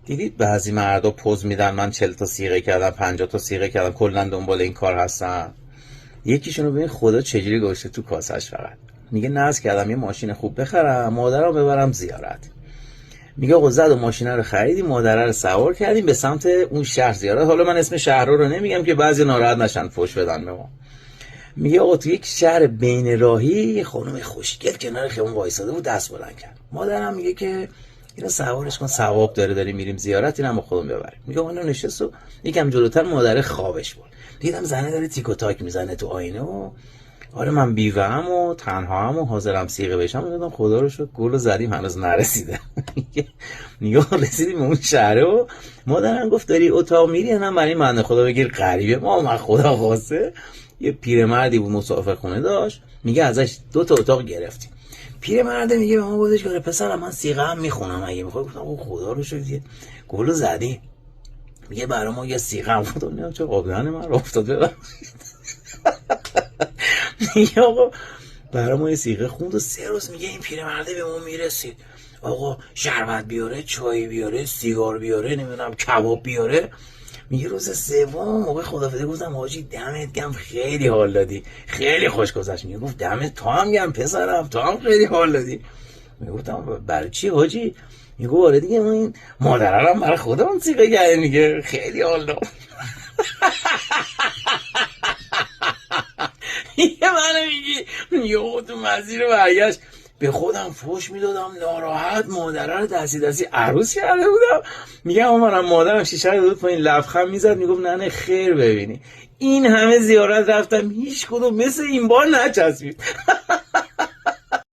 دیدید بعضی مردا پوز میدن من 40 تا صیغه کردم 50 تا صیغه کردم کلا دنبال این کار هستن. یکیشون رو ببین خدا چجوری گوشته تو کاسش فقط میگه نذر کردم یه ماشین خوب بخرم مادرم ببرم زیارت. میگه آقا زد و ماشینه رو خریدیم مادره رو سوار کردیم به سمت اون شهر زیارت. حالا من اسم شهر رو نمیگم که بعضی ناراحت نشن فوش بدن به ما. میگه آقا تو یک شهر بین راهی یه خانم خوشگل کنار خیابون وایساده بود دست بلند کرد. مادرم میگه که اینو سوارش کن ثواب داریم میریم زیارت اینم با خودمون ببریم. میگه اونو نشست و یکم جلوتر مادر خوابش بود. دیدم زنه داره تیک و تاک میزنه تو آینه و آره من بیوه‌ام و تنهاام و حاضرم صیغه بشم. دیدم خدا رو شکر گل زدیم هنوز نرسیده. میگه رسیدیم اون شهر و مادرم گفت داری اتاق میری نه برای من خدا بگیر غریبه ما من خدا خواسته یه پیرمردی بود مسافر خونه داشت. میگه ازش 2 تا اتاق گرفتیم. پیرمرد میگه به ما گفتش که پسرم من صیغه هم میخونم اگه میخوای. گفتم خدا رو شکر گل زدی. میگه برای ما یه صیغه هم بود. چه قابلانه من افتاد ببر. میگه آقا برای ما یه صیغه خوند و 3 روز میگه این پیرمرده به ما میرسید آقا شربت بیاره چای بیاره سیگار بیاره نمیدونم کباب بیاره. میگه روز سوم موقع خدافظی گفتم حاجی دمت گرم خیلی حال دادی خیلی خوش گذشت. میگه گفت دمت تو هم گرم پسرم تو هم خیلی حال دادی. میگه گفتم برای چی حاجی؟ میگه آره دیگه ما این مادره رو برای خودمون صیغه کردیم میگه خیلی حال داد. یه منو میگی یه تو مسیر برگشت به خودم فوش میدادم ناراحت مادره رو دستی عروس کرده بودم. میگم منم مادرم شیشه رو داد پایین لبخند میزد میگفت نه خیر ببینی این همه زیارت رفتم هیچ کدوم مثل این بار نچسبید.